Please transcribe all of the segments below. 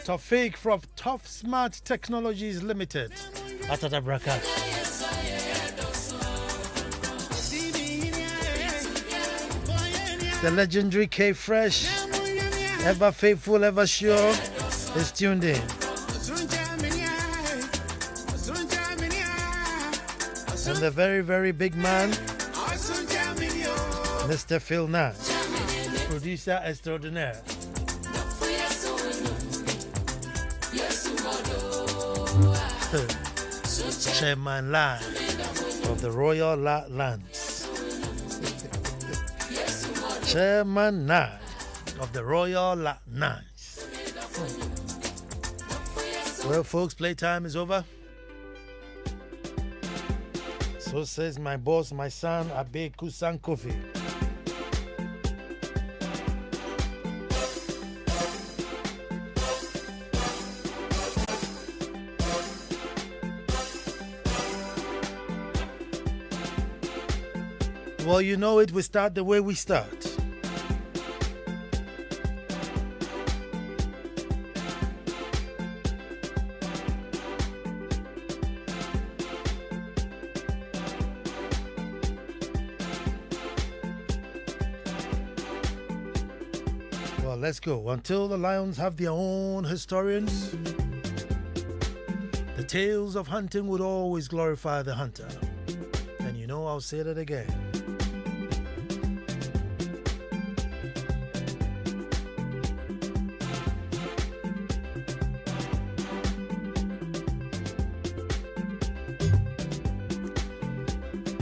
Tofik from Tough Smart Technologies Limited. Atadabraka. The legendary K Fresh, ever faithful, ever sure, is tuned in. And the very, very big man, Mr. Phil Nash, producer extraordinaire. Chairman Live of the Royal Lands. Chairman Live of the Royal Lands. Well, folks, playtime is over. So says my boss, my son, Abe Kusan Kofi. Well, you know it, we start the way we start. Well, let's go. Until the lions have their own historians, the tales of hunting would always glorify the hunter. And you know, I'll say that again.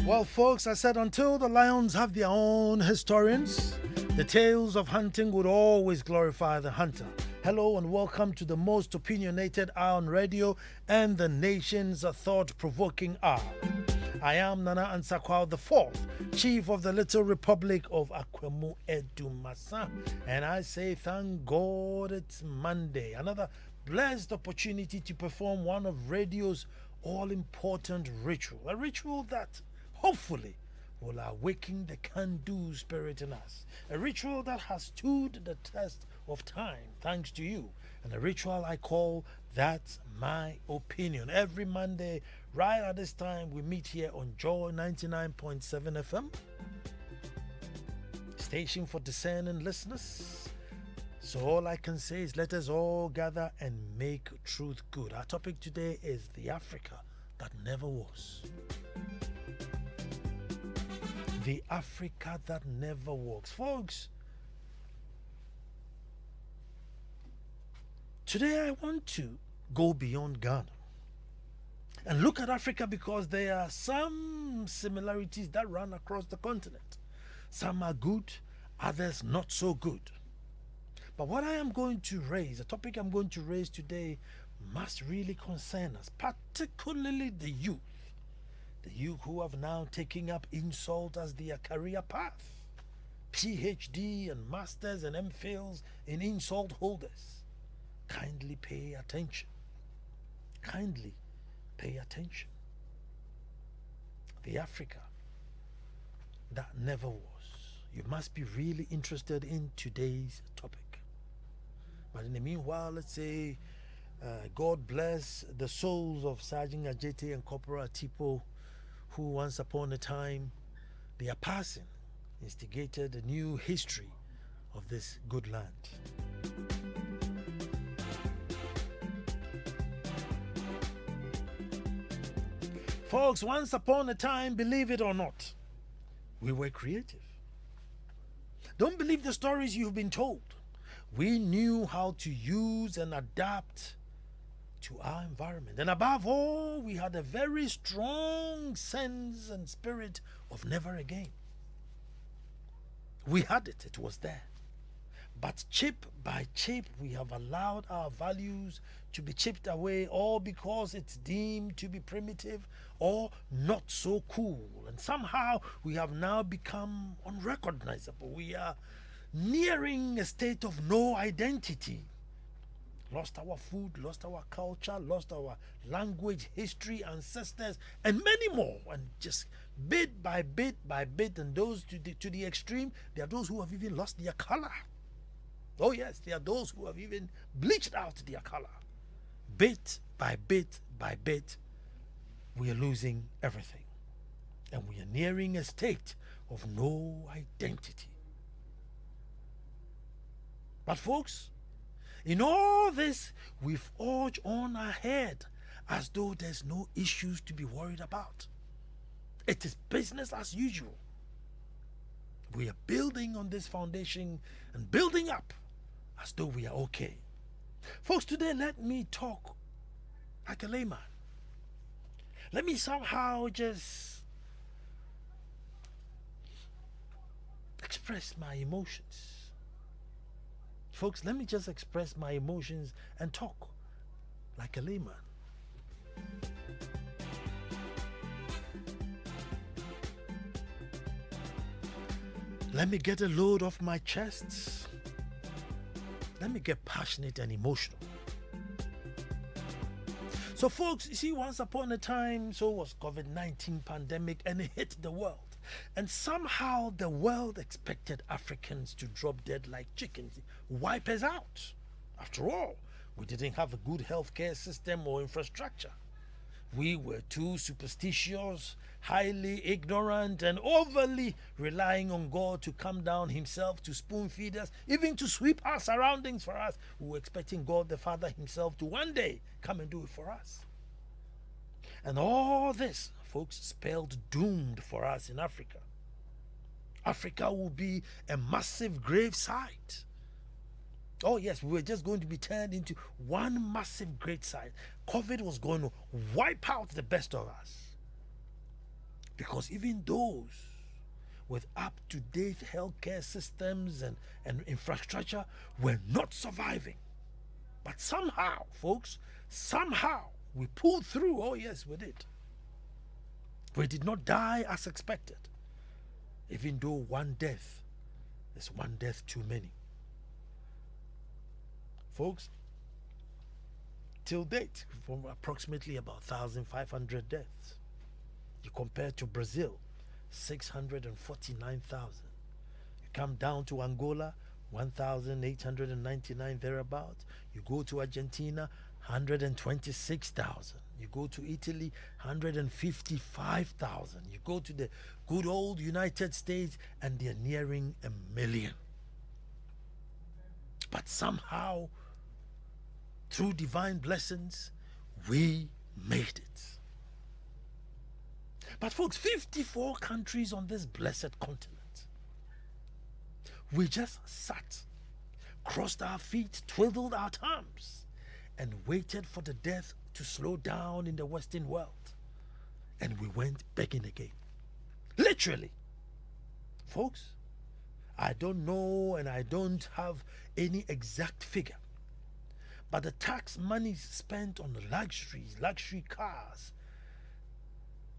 Well, folks, I said until the lions have their own historians, the tales of hunting would always glorify the hunter. Hello and welcome to the most opinionated hour on radio and the nation's thought-provoking hour. I am Nana Ansah Kwao the Fourth, Chief of the Little Republic of Akwemu Edumasa, and I say thank God it's Monday. Another blessed opportunity to perform one of radio's all-important ritual, a ritual that hopefully will awaken the can-do spirit in us. A ritual that has stood the test of time, thanks to you. And a ritual I call That's My Opinion. Every Monday, right at this time, we meet here on Joy 99.7 FM. Station for discerning listeners. So all I can say is let us all gather and make truth good. Our topic today is the Africa that never was. The Africa that never works. Folks, today I want to go beyond Ghana and look at Africa because there are some similarities that run across the continent. Some are good, others not so good. But what I am going to raise, the topic I'm going to raise today, must really concern us, particularly the youth. The youth who have now taken up insult as their career path. PhD and masters and MPhils in insult holders. Kindly pay attention. Kindly pay attention. The Africa that never was. You must be really interested in today's topic. But in the meanwhile, let's say God bless the souls of Sergeant Ajete and Corporal Tipo, who once upon a time, their passing instigated a new history of this good land. Folks, once upon a time, believe it or not, we were creative. Don't believe the stories you've been told. We knew how to use and adapt to our environment. And above all, we had a very strong sense and spirit of never again. We had it, it was there. But chip by chip, we have allowed our values to be chipped away, all because it's deemed to be primitive or not so cool. And somehow we have now become unrecognizable. We are nearing a state of no identity. Lost our food, lost our culture, lost our language, history, ancestors, and many more. And just bit by bit by bit, and those to the extreme, there are those who have even lost their color. Oh yes, there are those who have even bleached out their color. Bit by bit by bit, we are losing everything. And we are nearing a state of no identity. But folks, in all this, we forge on ahead as though there's no issues to be worried about. It is business as usual. We are building on this foundation and building up as though we are okay. Folks, today let me talk like a layman. Let me somehow just express my emotions. Folks, let me just express my emotions and talk like a layman. Let me get a load off my chest. Let me get passionate and emotional. So folks, you see, once upon a time, so was COVID-19 pandemic, and it hit the world. And somehow the world expected Africans to drop dead like chickens, wipe us out. After all, we didn't have a good healthcare system or infrastructure. We were too superstitious, highly ignorant, and overly relying on God to come down himself to spoon feed us, even to sweep our surroundings for us. We were expecting God the Father himself to one day come and do it for us. And all this, folks, spelled doomed for us in Africa. Africa will be a massive grave site. Oh yes, we were just going to be turned into one massive grave site. COVID was going to wipe out the best of us. Because even those with up-to-date healthcare systems and infrastructure were not surviving. But somehow, folks, somehow we pulled through. Oh yes, we did. We did not die as expected, even though one death is one death too many. Folks, till date, from approximately about 1,500 deaths, you compare to Brazil, 649,000. You come down to Angola, 1,899 thereabouts. You go to Argentina, 126,000. You go to Italy, 155,000. You go to the good old United States, and they're nearing 1 million. But somehow, through divine blessings, we made it. But folks, 54 countries on this blessed continent. We just sat, crossed our feet, twiddled our thumbs, and waited for the death to slow down in the Western world. And we went begging again. Literally. Folks, I don't know and I don't have any exact figure. But the tax money spent on luxuries, luxury cars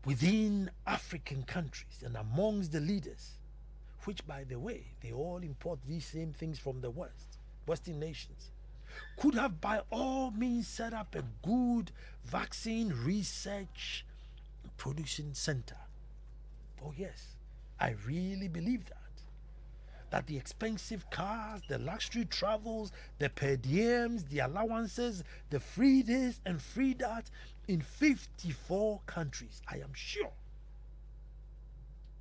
within African countries and amongst the leaders, which by the way, they all import these same things from the Western nations, could have by all means set up a good vaccine research and production center. Oh yes, I really believe that the expensive cars, the luxury travels, the per diems, the allowances, the free this and free that in 54 countries, I am sure.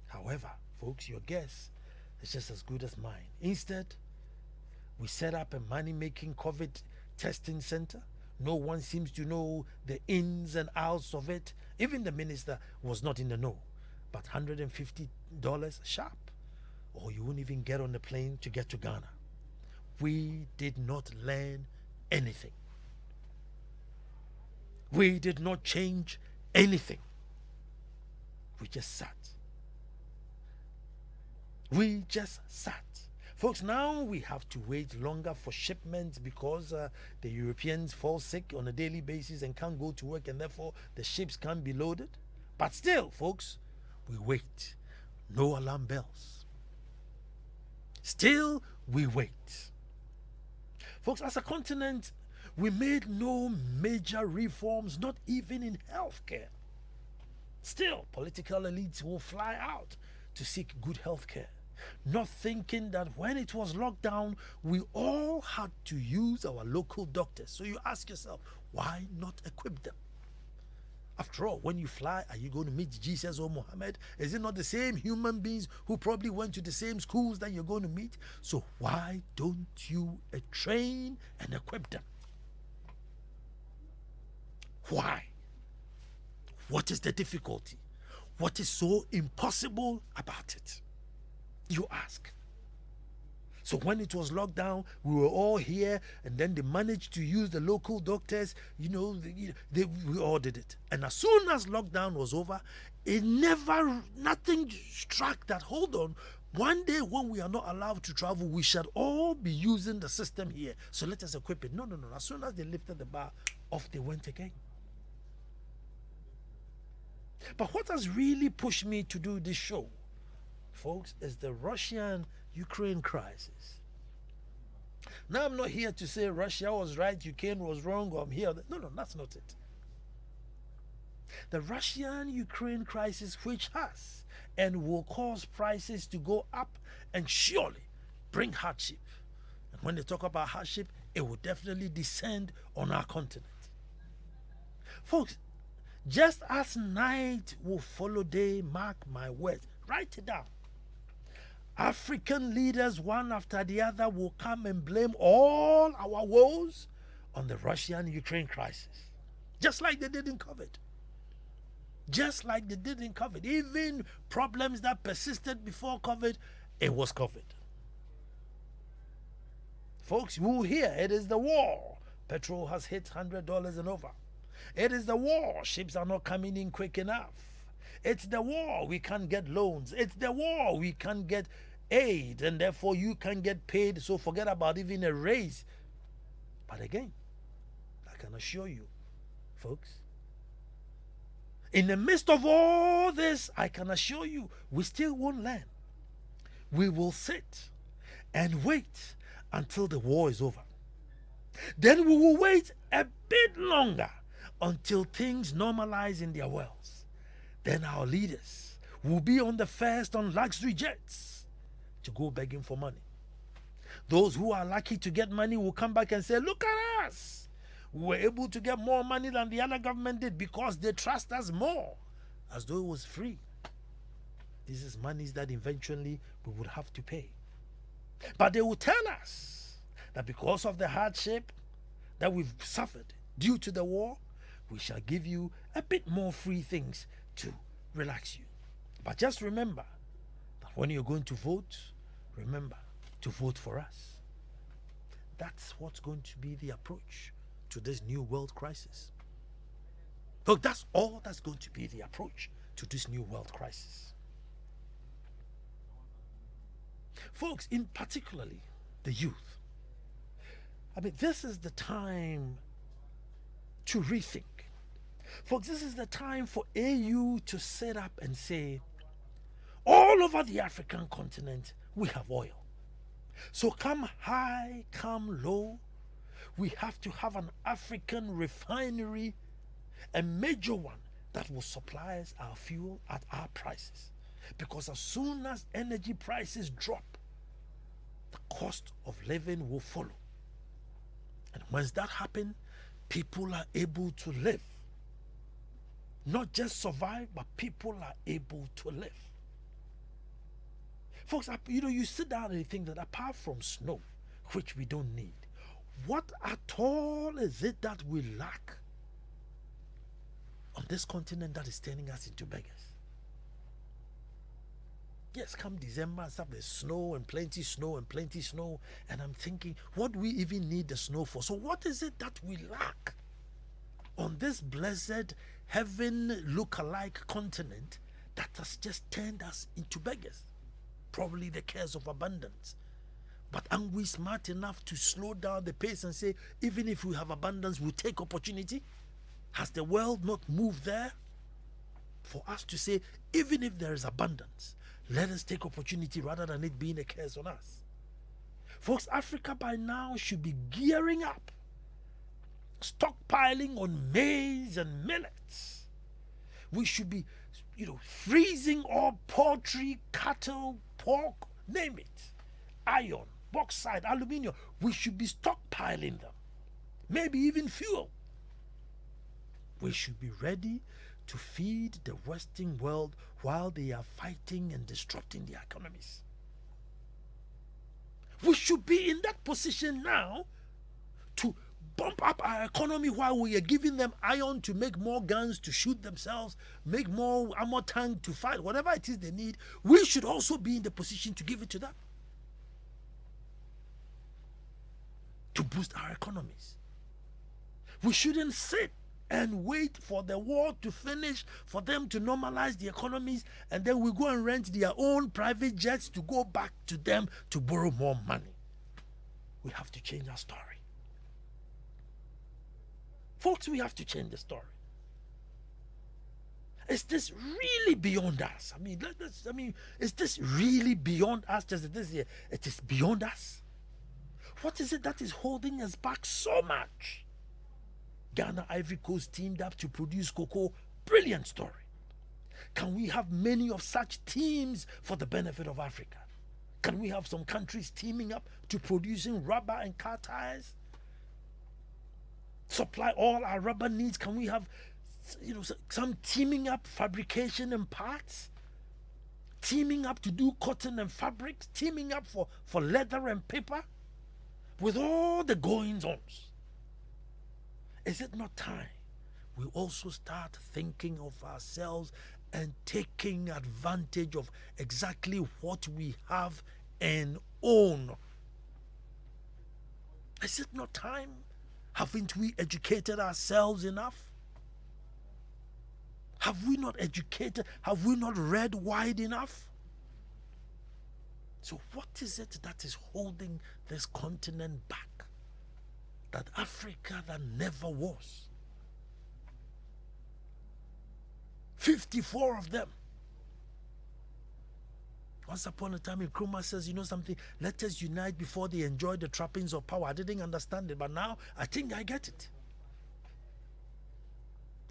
However, folks, your guess is just as good as mine. Instead, we set up a money-making COVID testing center. No one seems to know the ins and outs of it. Even the minister was not in the know. But $150 sharp, or you wouldn't even get on the plane to get to Ghana. We did not learn anything. We did not change anything. We just sat. We just sat. Folks, now we have to wait longer for shipments because the Europeans fall sick on a daily basis and can't go to work, and therefore the ships can't be loaded. But still, folks, we wait. No alarm bells. Still, we wait. Folks, as a continent, we made no major reforms, not even in healthcare. Still, political elites will fly out to seek good healthcare, not thinking that when it was locked down, we all had to use our local doctors. So you ask yourself, why not equip them? After all, when you fly, are you going to meet Jesus or Muhammad? Is it not the same human beings who probably went to the same schools that you're going to meet? So why don't you train and equip them? Why? What is the difficulty? What is so impossible about it? You ask. So when it was locked down, we were all here, and then they managed to use the local doctors. We all did it. And as soon as lockdown was over, nothing struck that, hold on, one day when we are not allowed to travel, we shall all be using the system here. So let us equip it. No. As soon as they lifted the bar, off they went again. But what has really pushed me to do this show, folks, is the Russian-Ukraine crisis. Now, I'm not here to say Russia was right, Ukraine was wrong, or I'm here. No, that's not it. The Russian-Ukraine crisis, which has and will cause prices to go up and surely bring hardship. And when they talk about hardship, it will definitely descend on our continent. Folks, just as night will follow day, mark my words, write it down. African leaders, one after the other, will come and blame all our woes on the Russian-Ukraine crisis. Just like they did in COVID. Just like they did in COVID. Even problems that persisted before COVID, it was COVID. Folks, you will hear it is the war. Petrol has hit $100 and over. It is the war. Ships are not coming in quick enough. It's the war. We can't get loans. It's the war. We can't get aid, and therefore you can get paid. So forget about even a raise. But again, I can assure you, folks, in the midst of all this, I can assure you, we still won't learn. We will sit and wait until the war is over. Then we will wait a bit longer until things normalize in their worlds. Then our leaders will be on the first on luxury jets to go begging for money. Those who are lucky to get money will come back and say, look at us. We were able to get more money than the other government did because they trust us more, as though it was free. This is monies that eventually we would have to pay. But they will tell us that because of the hardship that we've suffered due to the war, we shall give you a bit more free things to relax you. But just remember that when you're going to vote, remember to vote for us. That's what's going to be the approach to this new world crisis. Look, that's all that's going to be the approach to this new world crisis. Folks, in particularly the youth, I mean, this is the time to rethink. Folks, this is the time for AU to sit up and say, all over the African continent, we have oil. So come high, come low, we have to have an African refinery, a major one that will supply us our fuel at our prices. Because as soon as energy prices drop, the cost of living will follow. And once that happens, people are able to live. Not just survive, but people are able to live. Folks, you sit down and you think that apart from snow, which we don't need, what at all is it that we lack on this continent that is turning us into beggars? Yes, come December and stuff, there's snow and plenty snow and plenty snow. And I'm thinking, what do we even need the snow for? So what is it that we lack on this blessed heaven look-alike continent that has just turned us into beggars? Probably the cares of abundance. But aren't we smart enough to slow down the pace and say, even if we have abundance, we'll take opportunity? Has the world not moved there? For us to say, even if there is abundance, let us take opportunity rather than it being a curse on us. Folks, Africa by now should be gearing up, stockpiling on maize and millets. We should be, freezing all poultry, cattle, pork, name it, iron, bauxite, aluminium. We should be stockpiling them, maybe even fuel. We should be ready to feed the Western world while they are fighting and disrupting their economies. We should be in that position now to bump up our economy while we are giving them iron to make more guns to shoot themselves, make more armor tank to fight, whatever it is they need. We should also be in the position to give it to them, to boost our economies. We shouldn't sit and wait for the war to finish, for them to normalize the economies, and then we go and rent their own private jets to go back to them to borrow more money. We have to change our story. Folks, we have to change the story. Is this really beyond us? Is this really beyond us? Just this year, it is beyond us. What is it that is holding us back so much? Ghana, Ivory Coast teamed up to produce cocoa. Brilliant story. Can we have many of such teams for the benefit of Africa? Can we have some countries teaming up to producing rubber and car tires? Supply all our rubber needs. Can we have some teaming up fabrication and parts? Teaming up to do cotton and fabrics? Teaming up for leather and paper? With all the goings-ons. Is it not time we also start thinking of ourselves and taking advantage of exactly what we have and own? Is it not time? Haven't we educated ourselves enough? Have we not educated? Have we not read wide enough? So what is it that is holding this continent back? That Africa that never was. 54 of them. Once upon a time, Nkrumah says, something, let us unite before they enjoy the trappings of power. I didn't understand it, but now I think I get it.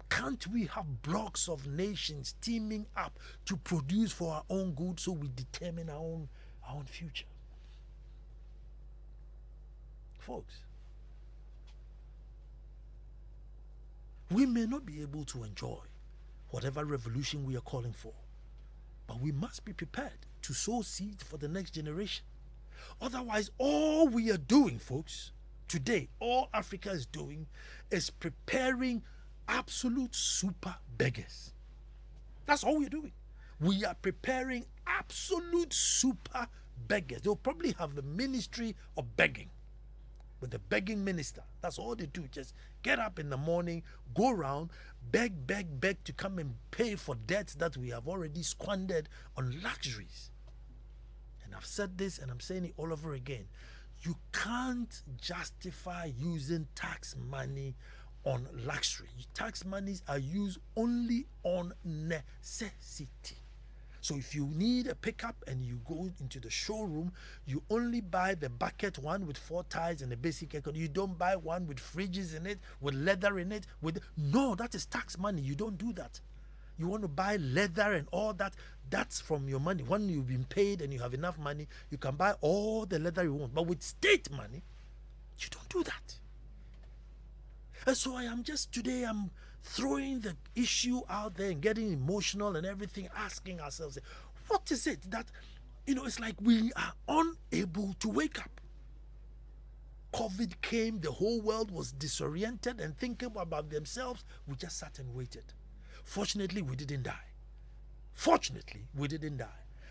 Can't we have blocks of nations teaming up to produce for our own good so we determine our own future? Folks, we may not be able to enjoy whatever revolution we are calling for, but we must be prepared to sow seeds for the next generation. Otherwise, all we are doing, folks, today, all Africa is doing is preparing absolute super beggars. That's all we're doing. We are preparing absolute super beggars. They'll probably have the ministry of begging. With the begging minister. That's all they do. Just get up in the morning, go around, beg to come and pay for debts that we have already squandered on luxuries. And I've said this and I'm saying it all over again. You can't justify using tax money on luxury. Tax monies are used only on necessity. So if you need a pickup and you go into the showroom, you only buy the bucket one with 4 tires and a basic aircon. You don't buy one with fridges in it, with leather in it. No, that is tax money. You don't do that. You want to buy leather and all that. That's from your money. When you've been paid and you have enough money, you can buy all the leather you want. But with state money, you don't do that. And so I'm throwing the issue out there and getting emotional and everything, asking ourselves, what is it that, it's like we are unable to wake up. COVID came, the whole world was disoriented and thinking about themselves. We just sat and waited. Fortunately, we didn't die.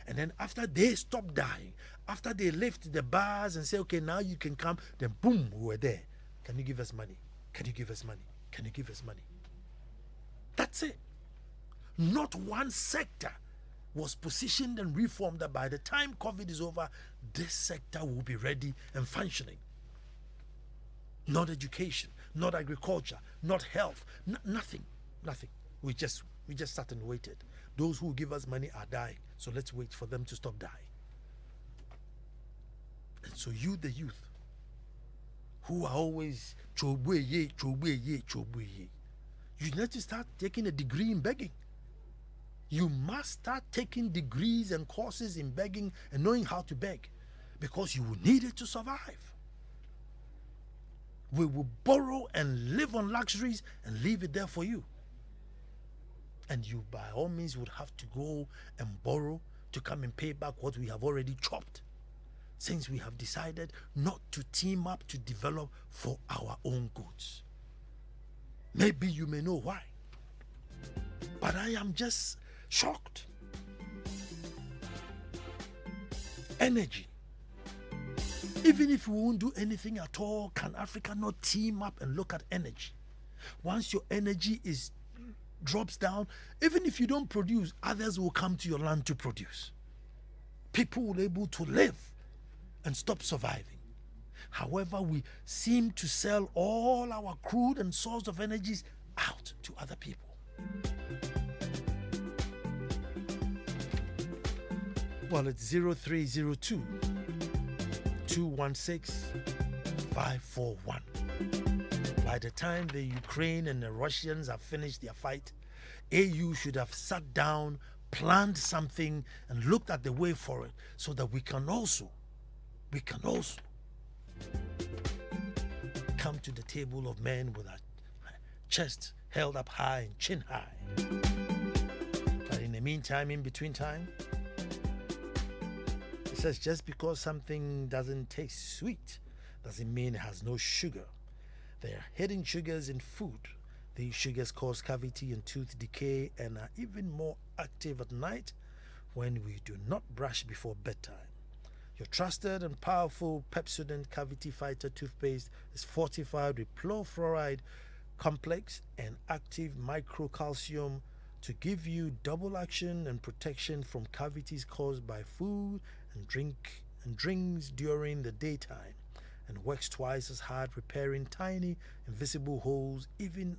And then after they stopped dying, after they left the bars and say, okay, now you can come, then boom, we were there. Can you give us money? Can you give us money? Can you give us money? That's it. Not one sector was positioned and reformed that by the time COVID is over, this sector will be ready and functioning. Not education, not agriculture, not health, nothing. We just sat and waited. Those who give us money are dying, so let's wait for them to stop dying. And so you, the youth, who are always chobwe ye, you need to start taking a degree in begging. You must start taking degrees and courses in begging and knowing how to beg, because you will need it to survive. We will borrow and live on luxuries and leave it there for you. And you, by all means, would have to go and borrow to come and pay back what we have already chopped, since we have decided not to team up to develop for our own goods. Maybe you may know why, but I am just shocked. Energy. Even if we won't do anything at all, can Africa not team up and look at energy? Once your energy drops down, even if you don't produce, others will come to your land to produce. People will be able to live and stop surviving. However, we seem to sell all our crude and source of energies out to other people. Well, it's 0302 216 541. By the time the Ukraine and the Russians have finished their fight, AU should have sat down, planned something, and looked at the way forward, so that we can also come to the table of men with our chest held up high and chin high. But in the meantime, in between time, it says just because something doesn't taste sweet doesn't mean it has no sugar. There are hidden sugars in food. These sugars cause cavity and tooth decay and are even more active at night when we do not brush before bedtime. Your trusted and powerful Pepsodent Cavity Fighter toothpaste is fortified with fluoride complex and active microcalcium to give you double action and protection from cavities caused by food and drinks during the daytime, and works twice as hard repairing tiny invisible holes even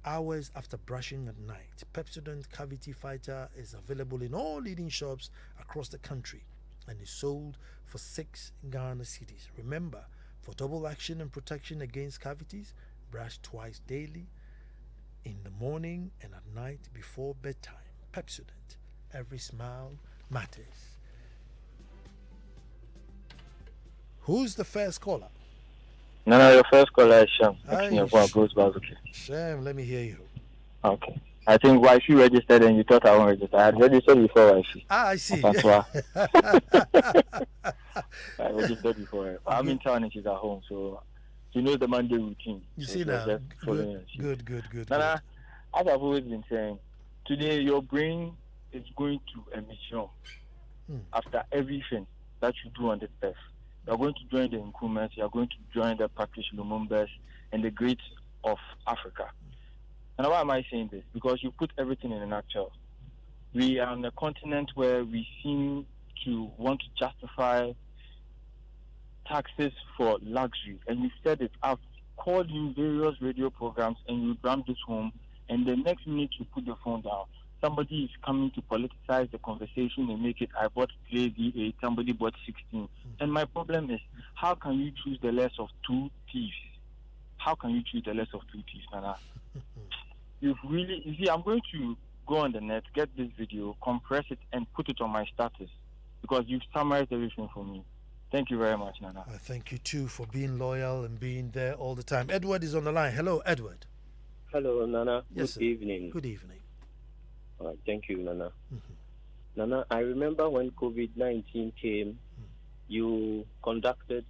hours after brushing at night. Pepsodent Cavity Fighter is available in all leading shops across the country and is sold for 6 Ghana cedis. Remember, for double action and protection against cavities, brush twice daily, in the morning and at night before bedtime. Pepsodent, every smile matters. Who's the first caller? No, your first caller is Shem. Shem, let me hear you. Okay. I think why she registered and you thought I won't register. I had registered before why she. I see. I registered before her. I'm in town and she's at home, so she knows the Monday routine. You so see now. Good. Nana, as I've always been saying, today your brain is going to a mission. After everything that you do on this earth. You are going to join the Nkrumahs, you are going to join the Patrice Lumumbas and the greats of Africa. And why am I saying this? Because you put everything in a nutshell. We are on a continent where we seem to want to justify taxes for luxury. And you said it. I've called you various radio programs and you drum this home, and the next minute you put the phone down. Somebody is coming to politicize the conversation and make it, I bought play V8, somebody bought 16. And my problem is, how can you choose the less of two thieves? How can you choose the less of two thieves, Nana? You see, I'm going to go on the net, get this video, compress it, and put it on my status, because you've summarized everything for me. Thank you very much, Nana. Thank you, too, for being loyal and being there all the time. Edward is on the line. Hello, Edward. Hello, Nana. Yes, Good evening. Good evening. All right, thank you, Nana. Nana, I remember when COVID-19 came, you conducted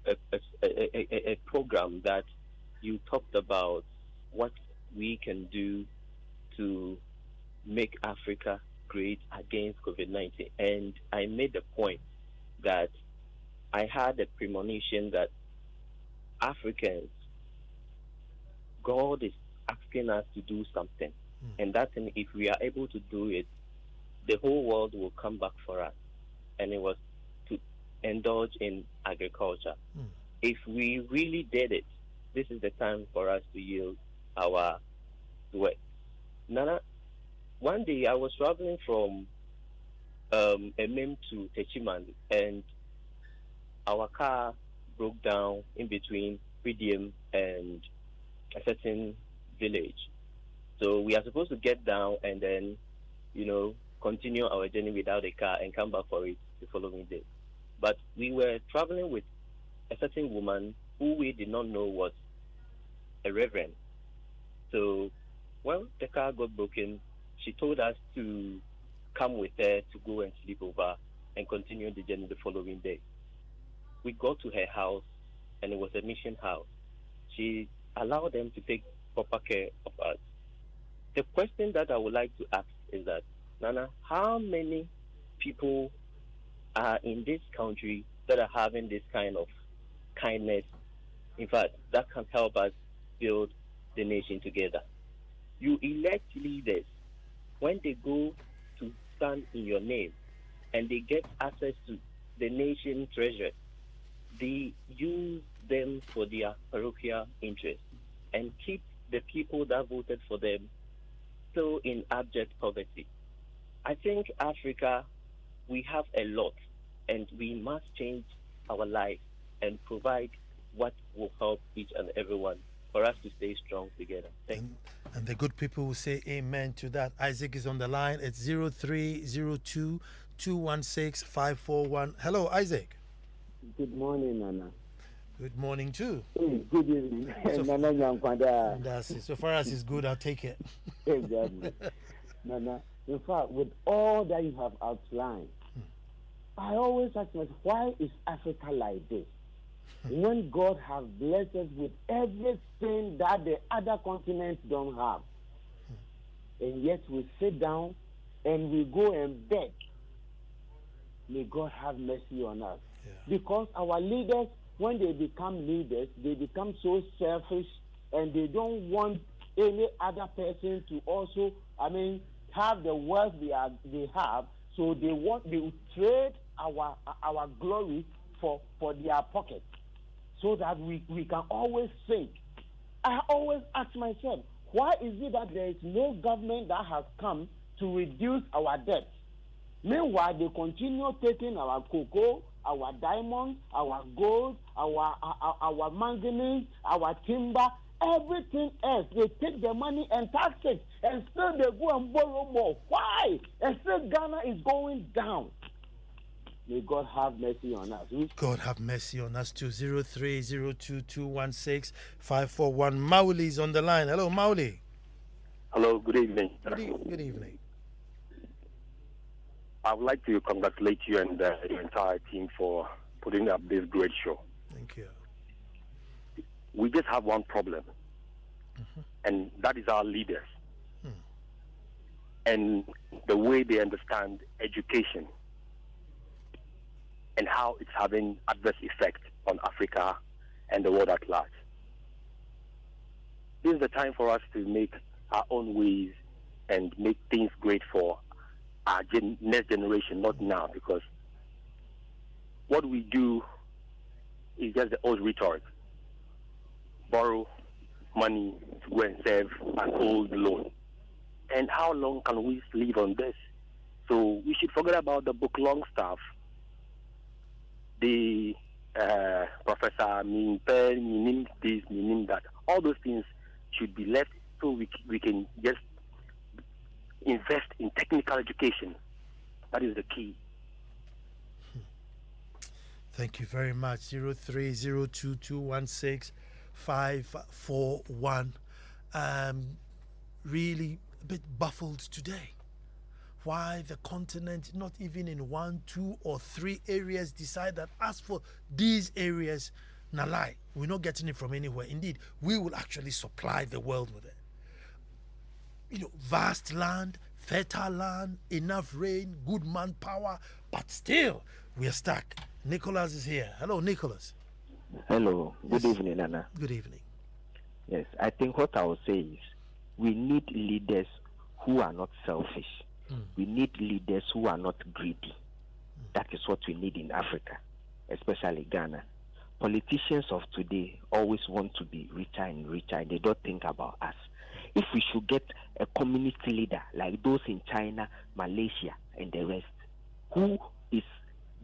a program that you talked about what we can do to make Africa great against COVID-19. And I made the point that I had a premonition that Africans, God is asking us to do something. And that if we are able to do it, the whole world will come back for us. And it was to indulge in agriculture. If we really did it, this is the time for us to yield our sweat. Nana, one day I was traveling from Emem to Techiman, and our car broke down in between Freedom and a certain village. So we are supposed to get down and then, continue our journey without a car and come back for it the following day. But we were traveling with a certain woman who we did not know was a reverend. So, the car got broken. She told us to come with her to go and sleep over and continue the journey the following day. We got to her house, and it was a mission house. She allowed them to take proper care of us. The question that I would like to ask is that, Nana, how many people are in this country that are having this kind of kindness, in fact, that can help us build the nation together? You elect leaders. When they go to stand in your name and they get access to the nation treasure, they use them for their parochial interests and keep the people that voted for them still in abject poverty. I think Africa, we have a lot, and we must change our life and provide what will help each and everyone for us to stay strong together. And the good people will say amen to that. Isaac is on the line. It's 0302 216 541. Hello, Isaac. Good morning, Nana. Good morning, too. Good evening. So far as it's good, I'll take it. Exactly. Nana, in fact, with all that you have outlined, I always ask myself, why is Africa like this? When God has blessed us with everything that the other continents don't have. And yet we sit down and we go and beg. May God have mercy on us. Yeah. Because our leaders, when they become leaders, they become so selfish and they don't want any other person to also, have the wealth they have. So they will trade our glory for their pockets, so that we can always think. I always ask myself, why is it that there is no government that has come to reduce our debt? Meanwhile, they continue taking our cocoa, our diamonds, our gold, our manganese, our timber, everything else. They take the money and tax it, and still they go and borrow more. Why? And still Ghana is going down. May God have mercy on us. God have mercy on us too. 0302 216 541. Mauli is on the line. Hello, Mauli. Hello, good evening. Good evening. I would like to congratulate you and your entire team for putting up this great show. Thank you. We just have one problem, and that is our leaders and the way they understand education and how it's having adverse effect on Africa and the world at large. This is the time for us to make our own ways and make things great for our next generation, not now, because what we do is just the old rhetoric. Borrow money to go and save an old loan. And how long can we live on this? So we should forget about the book long stuff. The professor meaning pen, meaning this, meaning that. All those things should be left so we can just invest in technical education. That is the key. Thank you very much. 0302 216 541. Really a bit baffled today. Why the continent, not even in 1, 2, or 3 areas, decide that as for these areas, Nalai, we're not getting it from anywhere. Indeed, we will actually supply the world with it. Vast land, fertile land, enough rain, good manpower, but still we are stuck. Nicholas is here. Hello, Nicholas. Hello. Good evening, Anna. Good evening. Yes, I think what I will say is we need leaders who are not selfish. We need leaders who are not greedy. That is what we need in Africa, especially Ghana. Politicians of today always want to be richer and richer, and they don't think about us. If we should get a communist leader like those in China, Malaysia, and the rest, who is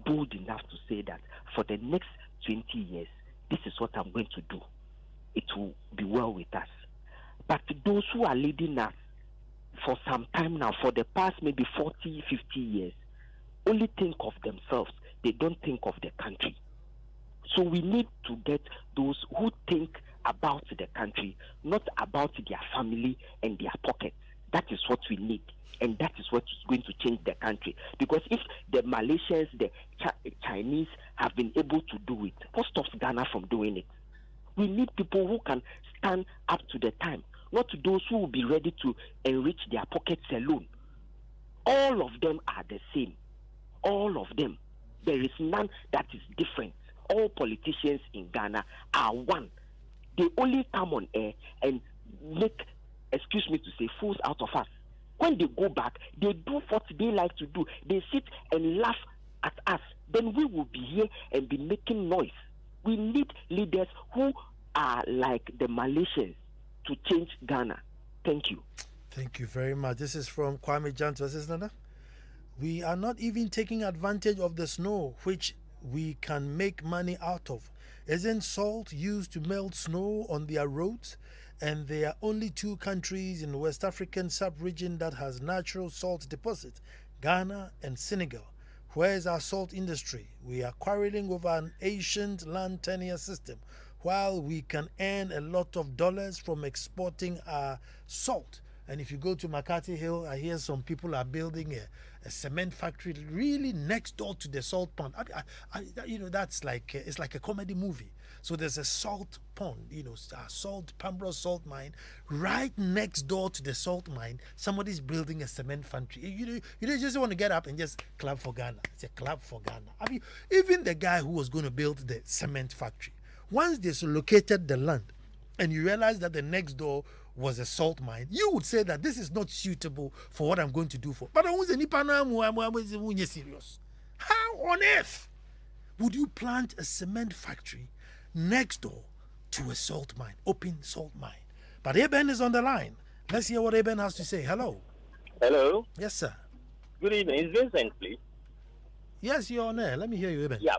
bold enough to say that for the next 20 years, this is what I'm going to do. It will be well with us. But those who are leading us for some time now, for the past maybe 40, 50 years, only think of themselves. They don't think of the country. So we need to get those who think about the country, not about their family and their pockets. That is what we need. And that is what is going to change the country. Because if the Malaysians, the Chinese have been able to do it, what stops Ghana from doing it? We need people who can stand up to the time, not those who will be ready to enrich their pockets alone. All of them are the same. All of them. There is none that is different. All politicians in Ghana are one. They only come on air and make, excuse me to say, fools out of us. When they go back, they do what they like to do. They sit and laugh at us. Then we will be here and be making noise. We need leaders who are like the Malaysians to change Ghana. Thank you. Thank you very much. This is from Kwame Janto. Is this Nana? We are not even taking advantage of the snow, which we can make money out of. Isn't salt used to melt snow on their roads? And there are only two countries in the West African sub-region that has natural salt deposits, Ghana and Senegal. Where is our salt industry? We are quarreling over an ancient land tenure system, while we can earn a lot of dollars from exporting our salt. And if you go to McCarthy Hill, I hear some people are building a cement factory really next door to the salt pond. That's like it's like a comedy movie. So there's a salt pond, a salt Pambro salt mine right next door to the salt mine. Somebody's building a cement factory. You just want to get up and just clap for Ghana. It's a clap for Ghana. Even the guy who was going to build the cement factory, once they located the land, and you realize that the next door was a salt mine, you would say that this is not suitable for what I'm going to do for. But I was serious. How on earth would you plant a cement factory next door to a salt mine, open salt mine? But Eben is on the line. Let's hear what Eben has to say. Hello. Hello. Yes, sir. Good evening. Is Vincent, please? Yes, you're on air. Let me hear you, Eben. Yeah.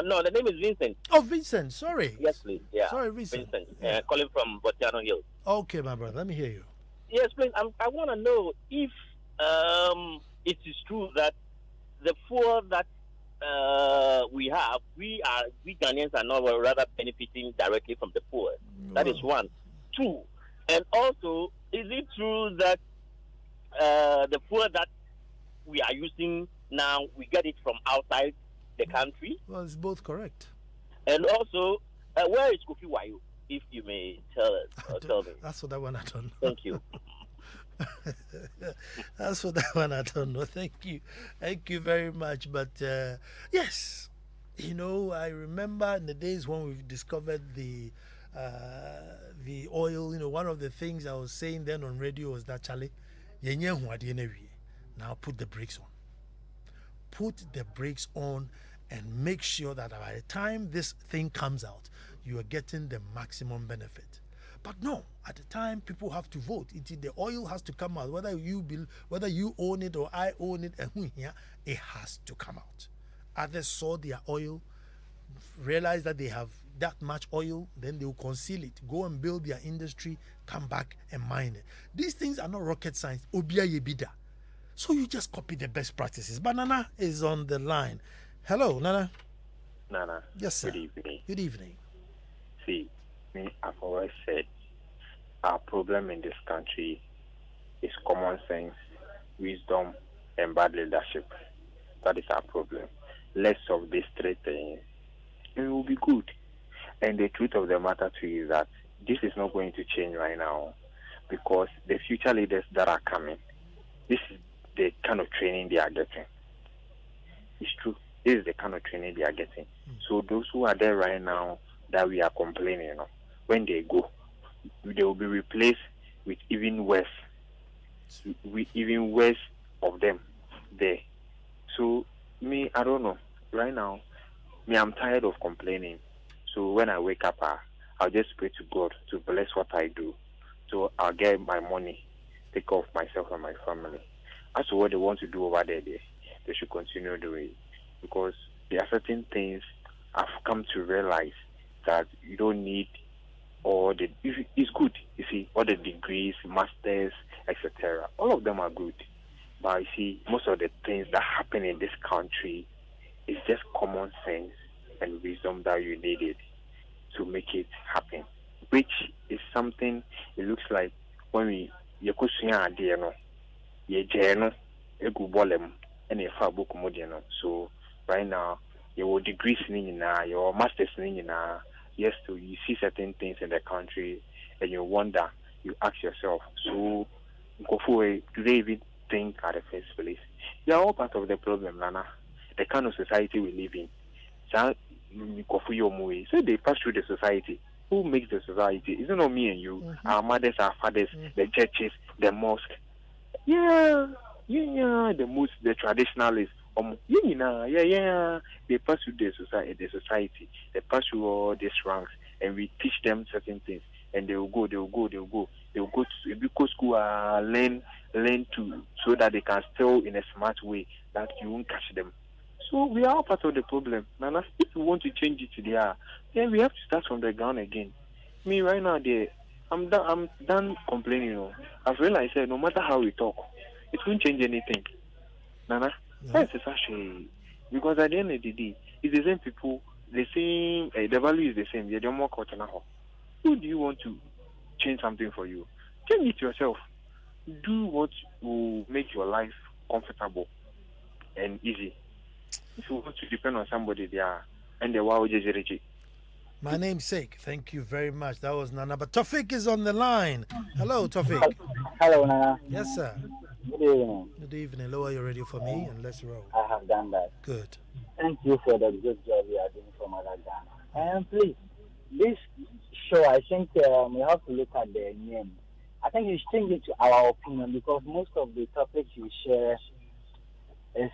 No, the name is Vincent. Oh, Vincent. Sorry. Yes, please. Yeah. Sorry, Vincent. Yeah. Calling from Botiano Hill. Okay, my brother. Let me hear you. Yes, please. I want to know if it is true that the poor that we have, we Ghanaians are not rather benefiting directly from the poor. That is one. Two, and also, is it true that the poor that we are using now, we get it from outside the country? Well, it's both correct. And also, where is Kofi Wayo, if you may tell us or tell me? That's what that one I don't know. Thank you. That's what that one I don't know. Thank you very much. But yes, I remember in the days when we discovered the oil. One of the things I was saying then on radio was that Charlie, now put the brakes on. Put the brakes on and make sure that by the time this thing comes out, you are getting the maximum benefit. But no, at the time people have to vote. The oil has to come out, whether you own it or I own it, and it has to come out. Others saw their oil, realize that they have that much oil, then they will conceal it, go and build their industry, come back and mine it. These things are not rocket science. Obia yebida. So you just copy the best practices. But Nana is on the line. Hello, Nana. Nana. Yes, sir. Good evening. Good evening. See, I've always said our problem in this country is common sense, wisdom, and bad leadership. That is our problem. Less of these three things, and it will be good. And the truth of the matter too is that this is not going to change right now, because the future leaders that are coming, this is the kind of training they are getting. It's true. This is the kind of training they are getting. So those who are there right now that we are complaining, when they go, they will be replaced with even worse of them there. So I don't know. Right now, I'm tired of complaining. So when I wake up, I'll just pray to God to bless what I do. So I'll get my money, take care of myself and my family. As to what they want to do over there, they should continue doing it. because there are certain things I've come to realize that you don't need all the. It's good, you see, all the degrees, masters, etc. All of them are good, but you see, most of the things that happen in this country is just common sense and wisdom that you needed to make it happen, which is something it looks like when we so right now your degrees your masters yes, so you see certain things in the country and you wonder, you ask yourself, so do they even think at the first place? They are all part of the problem, Nana. The kind of society we live in. So they pass through the society. Who makes the society? It's not me and you. Our mothers, our fathers, the churches, the mosque. Yeah, the most, the traditionalists. They pass through the society. They pass through all these ranks, and we teach them certain things, and they will go to school, learn to so that they can still in a smart way that you won't catch them. So we are all part of the problem. Nana, if we want to change it there, then we have to start from the ground again. Me right now, I'm done complaining. I've realized that no matter how we talk, it won't change anything. Nana, that's actually because at the end of the day, it's the same people, the same. The value is the same. You're more caught now. Who do you want to change something for you? Change it yourself. Do what will make your life comfortable and easy. If you want to depend on somebody there, and the wow just My name's sake. Thank you very much. That was Nana. But Tofik is on the line. Hello, Tofik. Hello, Nana. Yes, sir. Good evening. Good evening. Lower your radio for me and let's roll. I have done that. Good. Thank you for the good job you are doing for Mother Ghana. And please, this show, I think we have to look at the name. I think you should change it to our opinion because most of the topics you share is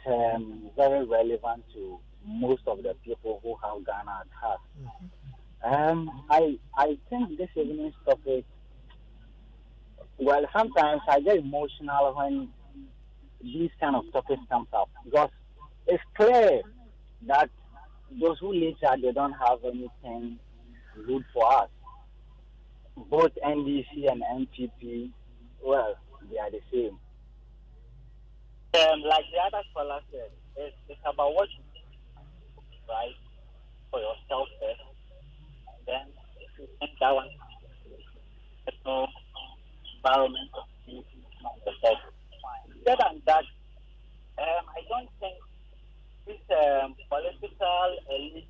very relevant to most of the people who have Ghana at heart. I think this evening's topic, well, sometimes I get emotional when these kind of topics comes up because it's clear that those who lead that they don't have anything good for us. Both NDC and NPP, well, they are the same. Like the other caller said, it's about what you think, right, for yourself first. And then if you think that one, there's no environment of peace, other than that, I don't think this political elite,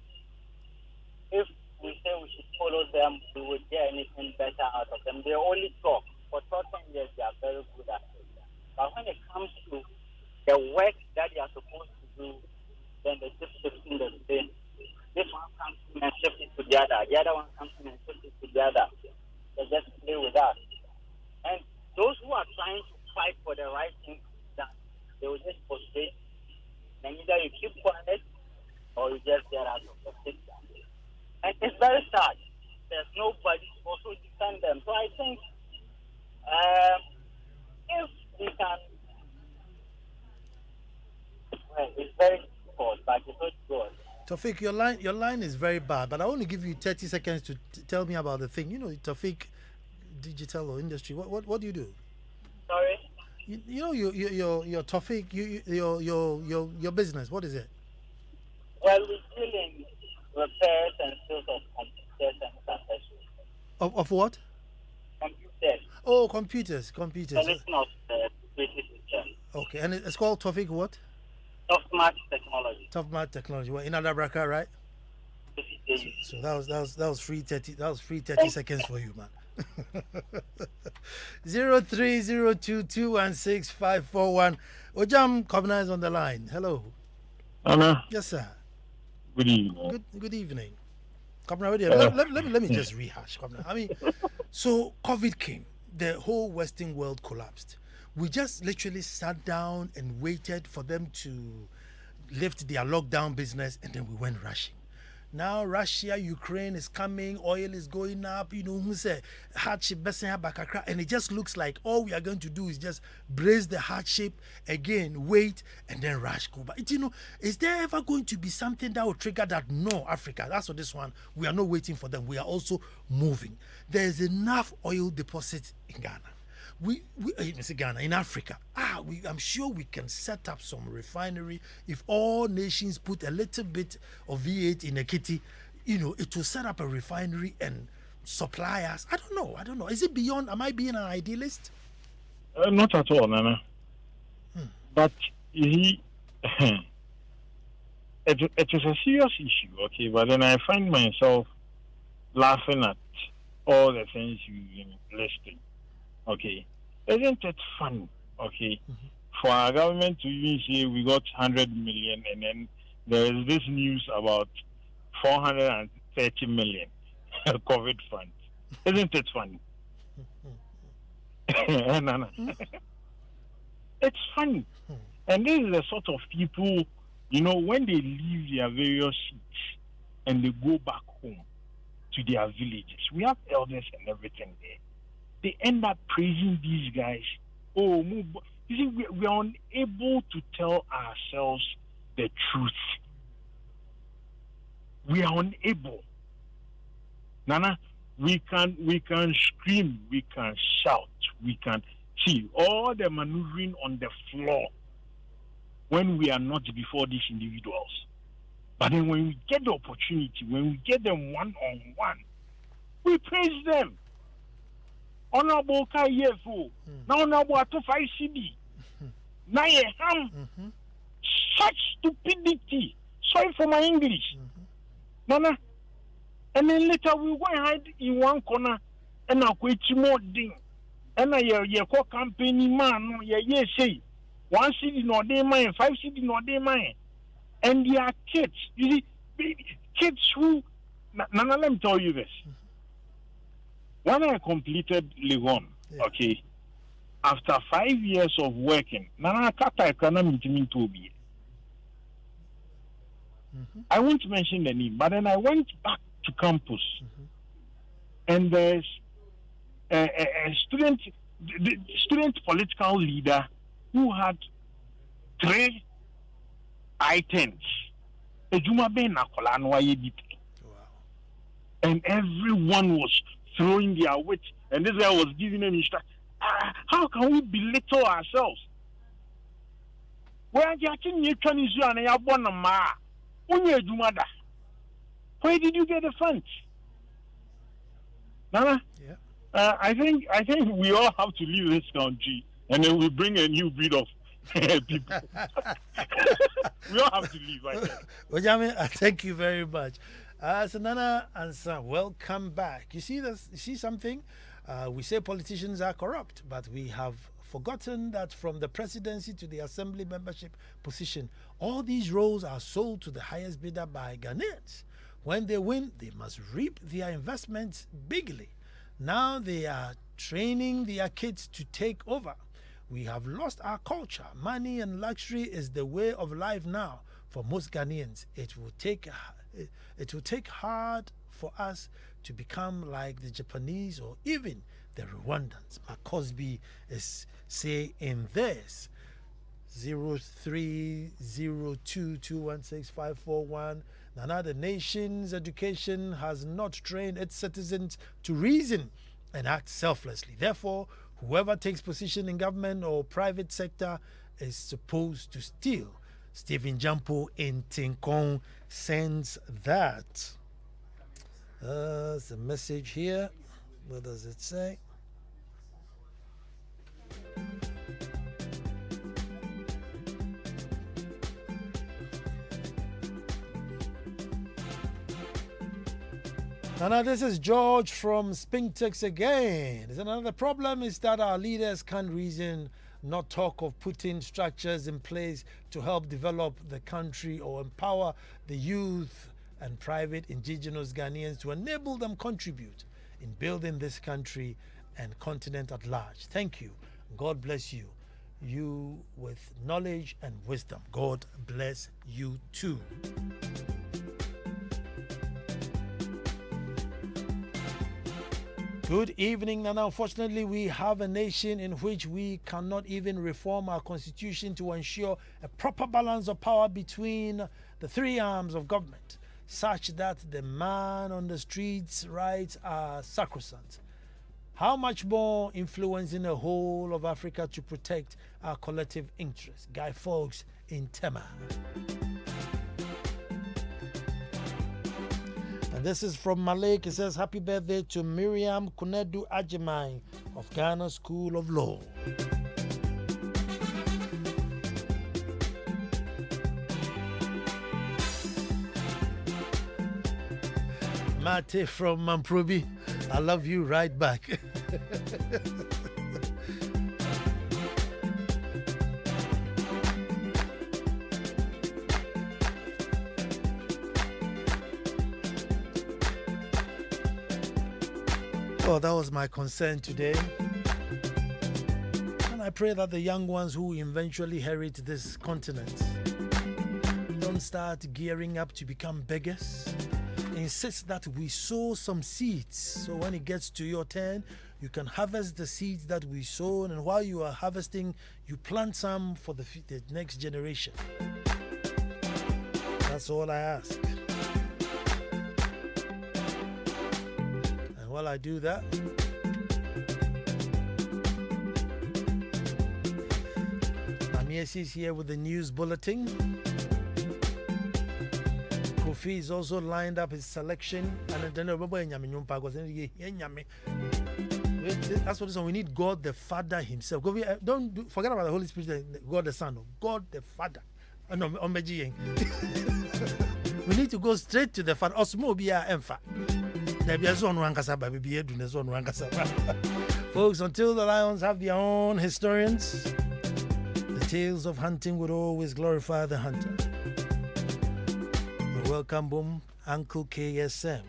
if we say we should follow them, we would get anything better out of them. They only talk. For 13 years, they are very good at it. But when it comes to the work that they are supposed to do, then they just shift in the same. This one comes in and shift it to the other. The other one comes in and shift it to the other. They just play with us. And those who are trying to fight for the right thing, they will just frustrate. And either you keep quiet or you just get out of the picture. And it's very sad. There's nobody to also defend them. So I think if we can, well, it's very difficult, but it's not good. Tofik, your line is very bad, but I only give you 30 seconds to tell me about the thing. You know, Tofik, digital or industry. What do you do? Sorry. You know your Tofik, your business. What is it? Well, we deal in repairs and sales of computers and accessories. Of what? Computers. Oh, computers. Solution of security system. Okay, and it's called Tofik what? Top-notch technology. Top-notch technology. Well, in Adabraka, right? So that was free 30. That was free 30 seconds for you, man. 0302216541. Ojam Kobna is on the line. Hello. Anna. Yes, sir. Good evening. Good evening. Kobna, let me just rehash. Kobna. I mean, so COVID came. The whole Western world collapsed. We just literally sat down and waited for them to lift their lockdown business, and then we went rushing. Now Russia, Ukraine is coming, oil is going up, who say hardship, and it just looks like all we are going to do is just brace the hardship again, wait, and then rush go back. Is there ever going to be something that will trigger that? No, Africa, that's for this one. We are not waiting for them. We are also moving. There is enough oil deposits in Ghana. Ghana, in Africa, I'm sure we can set up some refinery if all nations put a little bit of V8 in a kitty. It will set up a refinery and supply us. I don't know. Is it beyond? Am I being an idealist? Not at all, Nana. But it is a serious issue, okay? But then I find myself laughing at all the things you've been listing. Okay, isn't it funny? Okay, for our government to even say we got 100 million, and then there is this news about 430 million COVID funds. Isn't it funny? No. It's funny, and this is the sort of people, when they leave their various seats and they go back home to their villages. We have elders and everything there. They end up praising these guys. You see, we are unable to tell ourselves the truth. We are unable. Nana, we can scream, we can shout, we can see all the maneuvering on the floor when we are not before these individuals. But then when we get the opportunity, when we get them one-on-one, we praise them. Honorable Kayefu, now honorable to 5 CD. Now such stupidity. Sorry for my English. Nana. And then later we go and hide in one corner and I'll quit more ding. And I hear company man, say 1 CD no day mine, 5 CD no day mine. And they are kids. You see, kids who Nana, let me tell you this. When I completed Legon, okay, after 5 years of working, I won't mention the name, but then I went back to campus, and there's a student political leader who had 3 items. And everyone was throwing their weight, and this guy was giving them instructions. How can we belittle ourselves? Where did you get the funds? Nana? Yeah. I think we all have to leave this country, and then we bring a new breed of people. We all have to leave. I think. Ojame, thank you very much. So Nana Ansah, welcome back. You see this? You see something? We say politicians are corrupt, but we have forgotten that from the presidency to the assembly membership position, all these roles are sold to the highest bidder by Ghanaians. When they win, they must reap their investments bigly. Now they are training their kids to take over. We have lost our culture. Money and luxury is the way of life now for most Ghanaians. It will take hard for us to become like the Japanese or even the Rwandans. Cosby is saying this. 0302216541. Nana, the nation's education has not trained its citizens to reason and act selflessly. Therefore, whoever takes position in government or private sector is supposed to steal. Stephen Jampo in Tinkong sends that. There's a message here. What does it say? Now, this is George from Spintex again. Another problem is that our leaders can't reason, not talk of putting structures in place to help develop the country or empower the youth and private indigenous Ghanaians to enable them contribute in building this country and continent at large. Thank you. God bless you. You with knowledge and wisdom. God bless you too. Good evening, and unfortunately, we have a nation in which we cannot even reform our constitution to ensure a proper balance of power between the three arms of government, such that the man on the street's rights are sacrosanct. How much more influencing the whole of Africa to protect our collective interests? Guy Fawkes in Tema. And this is from Malik. It says, happy birthday to Miriam Kunedu Ajimai of Ghana School of Law. Mate from Mamprobi, I love you right back. Well, that was my concern today. And I pray that the young ones who eventually inherit this continent don't start gearing up to become beggars. Insist that we sow some seeds, so when it gets to your turn, you can harvest the seeds that we sown, and while you are harvesting, you plant some for the next generation. That's all I ask. And while I do that, Mamiesi is here with the news bulletin. Kofi is also lined up his selection, and then that's what this one. We need God the Father Himself. Don't forget about the Holy Spirit, God the Son, God the Father. No, we need to go straight to the Father. Osmo biya emfa. Folks, until the lions have their own historians, the tales of hunting would always glorify the hunter. Welcome, boom, Uncle KSM.